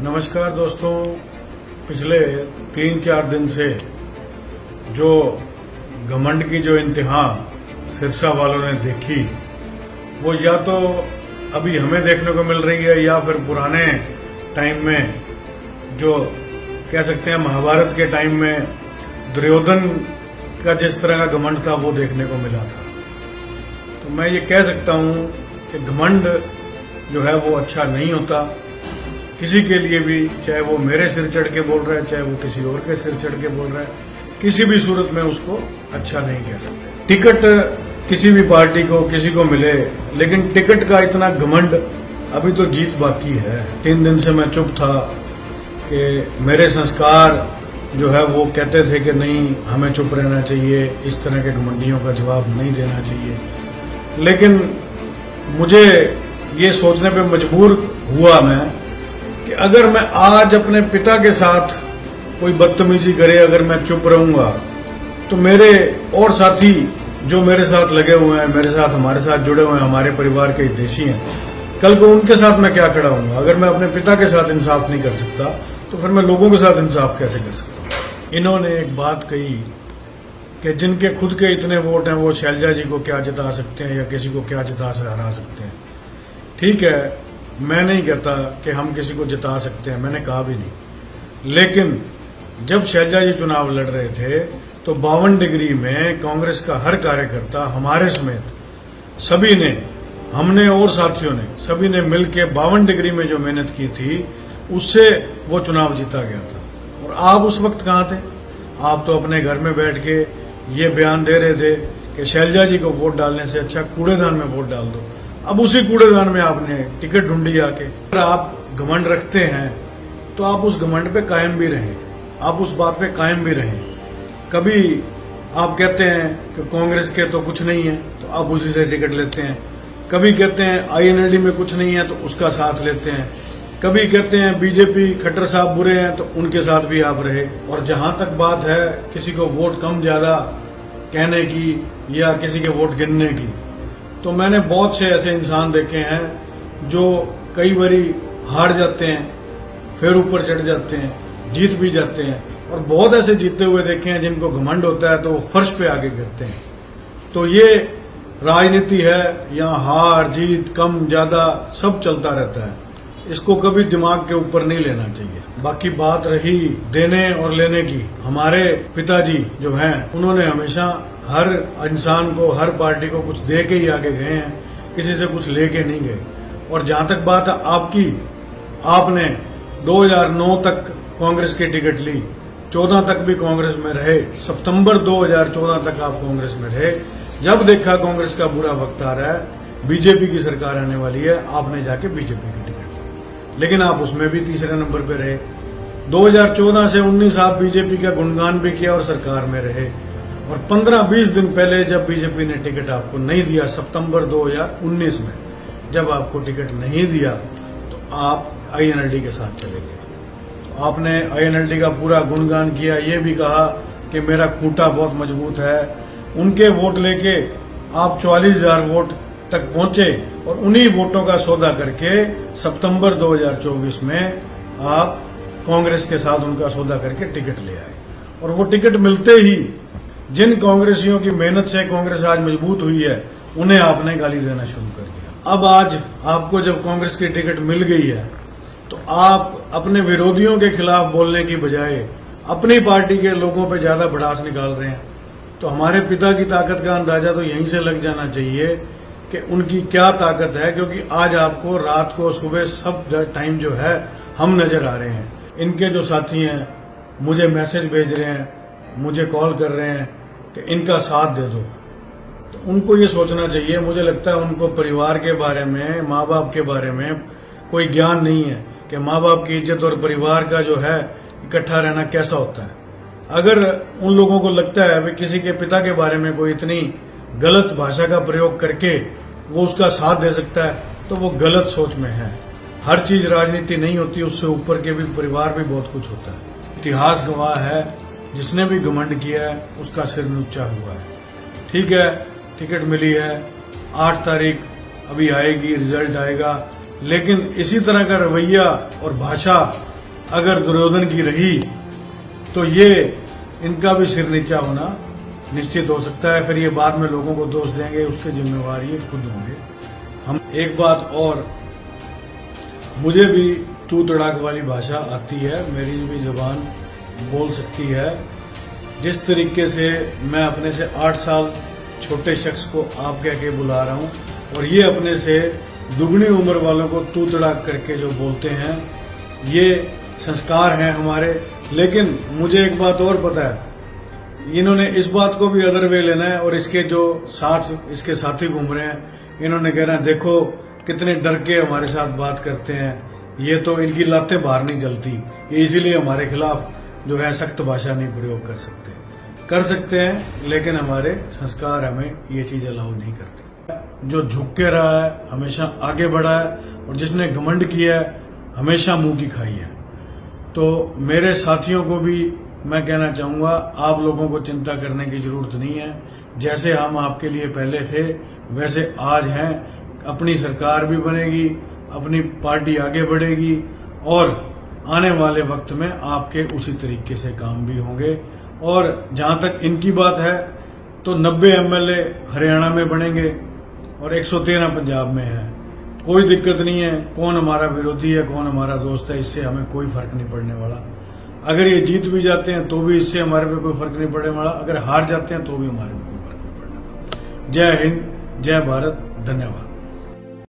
नमस्कार दोस्तों, पिछले 3-4 दिन से जो घमंड की जो इंतहा सिरसा वालों ने देखी, वो या तो अभी हमें देखने को मिल रही है या फिर पुराने टाइम में जो कह सकते हैं महाभारत के टाइम में दुर्योधन का जिस तरह का घमंड था वो देखने को मिला था। तो मैं ये कह सकता हूँ कि घमंड जो है वो अच्छा नहीं होता किसी के लिए भी, चाहे वो मेरे सिर चढ़ के बोल रहा है, चाहे वो किसी और के सिर चढ़ के बोल रहा है, किसी भी सूरत में उसको अच्छा नहीं कह सकते। टिकट किसी भी पार्टी को किसी को मिले, लेकिन टिकट का इतना घमंड अभी तो जीत बाकी है। 3 दिन से मैं चुप था कि मेरे संस्कार जो है वो कहते थे कि नहीं, हमें चुप रहना चाहिए, इस तरह के घमंडियों का जवाब नहीं देना चाहिए। लेकिन मुझे ये सोचने पे मजबूर हुआ मैं कि अगर मैं आज अपने पिता के साथ कोई बदतमीजी करे, अगर मैं चुप रहूंगा, तो मेरे और साथी जो मेरे साथ लगे हुए हैं, मेरे साथ हमारे साथ जुड़े हुए हैं, हमारे परिवार के हितैषी हैं, कल को उनके साथ मैं क्या खड़ा हूंगा। अगर मैं अपने पिता के साथ इंसाफ नहीं कर सकता तो फिर मैं लोगों के साथ इंसाफ कैसे कर सकता हूं। इन्होंने एक बात कही कि जिनके खुद के इतने वोट हैं वो शैलजा जी को क्या जिता सकते हैं या किसी को क्या जिता से हरा सकते हैं। ठीक है, मैं नहीं कहता कि हम किसी को जिता सकते हैं, मैंने कहा भी नहीं। लेकिन जब शैलजा जी चुनाव लड़ रहे थे तो 52 डिग्री में कांग्रेस का हर कार्यकर्ता, हमारे समेत सभी ने, हमने और साथियों ने, सभी ने मिलकर 52 डिग्री में जो मेहनत की थी उससे वो चुनाव जीता गया था। और आप उस वक्त कहाँ थे? आप तो अपने घर में बैठ के ये बयान दे रहे थे कि शैलजा जी को वोट डालने से अच्छा कूड़ेदान में वोट डाल दो। अब उसी कूड़ेदान में आपने टिकट ढूंढी आके। अगर आप घमंड रखते हैं तो आप उस घमंड पे कायम भी रहें, आप उस बात पे कायम भी रहें। कभी आप कहते हैं कि कांग्रेस के तो कुछ नहीं है तो आप उसी से टिकट लेते हैं, कभी कहते हैं आईएनएलडी में कुछ नहीं है तो उसका साथ लेते हैं, कभी कहते हैं बीजेपी खट्टर साहब बुरे हैं तो उनके साथ भी आप रहे। और जहां तक बात है किसी को वोट कम ज्यादा कहने की या किसी के वोट गिनने की, तो मैंने बहुत से ऐसे इंसान देखे हैं जो कई बारी हार जाते हैं, फिर ऊपर चढ़ जाते हैं, जीत भी जाते हैं, और बहुत ऐसे जीतते हुए देखे हैं जिनको घमंड होता है तो वो फर्श पे आगे गिरते हैं। तो ये राजनीति है, यहाँ हार जीत कम ज्यादा सब चलता रहता है, इसको कभी दिमाग के ऊपर नहीं लेना चाहिए। बाकी बात रही देने और लेने की, हमारे पिताजी जो हैं उन्होंने हमेशा हर इंसान को, हर पार्टी को कुछ दे के ही आगे गए हैं, किसी से कुछ लेके नहीं गए। और जहां तक बात है आपकी, आपने 2009 तक कांग्रेस की टिकट ली, 14 तक भी कांग्रेस में रहे, सितंबर 2014 तक आप कांग्रेस में रहे। जब देखा कांग्रेस का बुरा वक्त आ रहा है, बीजेपी की सरकार आने वाली है, आपने जाके बीजेपी की टिकट ली, लेकिन आप उसमें भी तीसरे नंबर पे रहे। 2014 से 19 आप बीजेपी का गुणगान भी किया और सरकार में रहे। और 15-20 दिन पहले जब बीजेपी ने टिकट आपको नहीं दिया, सितंबर 2019 में जब आपको टिकट नहीं दिया, तो आप आईएनएलडी के साथ चले गए। तो आपने आईएनएलडी का पूरा गुणगान किया, ये भी कहा कि मेरा खूंटा बहुत मजबूत है। उनके वोट लेके आप 44,000 वोट तक पहुंचे और उन्हीं वोटों का सौदा करके सितंबर 2024 में आप कांग्रेस के साथ उनका सौदा करके टिकट ले आए। और वो टिकट मिलते ही जिन कांग्रेसियों की मेहनत से कांग्रेस आज मजबूत हुई है, उन्हें आपने गाली देना शुरू कर दिया। अब आज आपको जब कांग्रेस की टिकट मिल गई है तो आप अपने विरोधियों के खिलाफ बोलने की बजाय अपनी पार्टी के लोगों पे ज्यादा भड़ास निकाल रहे हैं। तो हमारे पिता की ताकत का अंदाजा तो यहीं से लग जाना चाहिए कि उनकी क्या ताकत है, क्योंकि आज आपको रात को सुबह सब टाइम जो है हम नजर आ रहे हैं। इनके जो साथी हैं मुझे मैसेज भेज रहे हैं, मुझे कॉल कर रहे हैं कि इनका साथ दे दो। तो उनको ये सोचना चाहिए, मुझे लगता है उनको परिवार के बारे में, माँ बाप के बारे में कोई ज्ञान नहीं है कि माँ बाप की इज्जत और परिवार का जो है इकट्ठा रहना कैसा होता है। अगर उन लोगों को लगता है कि किसी के पिता के बारे में कोई इतनी गलत भाषा का प्रयोग करके वो उसका साथ दे सकता है, तो वो गलत सोच में है। हर चीज राजनीति नहीं होती, उससे ऊपर के भी परिवार भी बहुत कुछ होता है। इतिहास गवाह है, जिसने भी घमंड किया है उसका सिर नीचा हुआ है। ठीक है, टिकट मिली है, 8 तारीख अभी आएगी, रिजल्ट आएगा, लेकिन इसी तरह का रवैया और भाषा अगर दुर्योधन की रही तो ये इनका भी सिर नीचा होना निश्चित हो सकता है। फिर ये बाद में लोगों को दोष देंगे, उसके जिम्मेवार ये खुद होंगे। हम एक बात और, मुझे भी तू तड़ाक वाली भाषा आती है, मेरी भी जुबान बोल सकती है। जिस तरीके से मैं अपने से 8 साल छोटे शख्स को आप कह के बुला रहा हूँ और ये अपने से दुगनी उम्र वालों को तू तड़ाक करके जो बोलते हैं, ये संस्कार हैं हमारे। लेकिन मुझे एक बात और पता है, इन्होंने इस बात को भी अदर वे लेना है और इसके जो साथ इसके साथी घूम रहे हैं, इन्होंने कहना है देखो कितने डर के हमारे साथ बात करते हैं, ये तो इनकी लातें बाहर नहीं जलती, ये इसीलिए हमारे खिलाफ जो है सख्त भाषा नहीं प्रयोग कर सकते हैं, लेकिन हमारे संस्कार हमें ये चीज अलाउ नहीं करते। जो झुक के रहा है हमेशा आगे बढ़ा है और जिसने घमंड किया है हमेशा मुंह की खाई है। तो मेरे साथियों को भी मैं कहना चाहूंगा, आप लोगों को चिंता करने की जरूरत नहीं है। जैसे हम आपके लिए पहले थे वैसे आज हैं। अपनी सरकार भी बनेगी, अपनी पार्टी आगे बढ़ेगी और आने वाले वक्त में आपके उसी तरीके से काम भी होंगे। और जहां तक इनकी बात है तो 90 एमएलए हरियाणा में बनेंगे और 113 पंजाब में है। कोई दिक्कत नहीं है, कौन हमारा विरोधी है कौन हमारा दोस्त है, इससे हमें कोई फर्क नहीं पड़ने वाला। अगर ये जीत भी जाते हैं तो भी इससे हमारे पे कोई फर्क नहीं पड़ने वाला, अगर हार जाते हैं तो भी हमारे पे कोई फर्क नहीं पड़ने वाला। जय हिंद, जय भारत, धन्यवाद।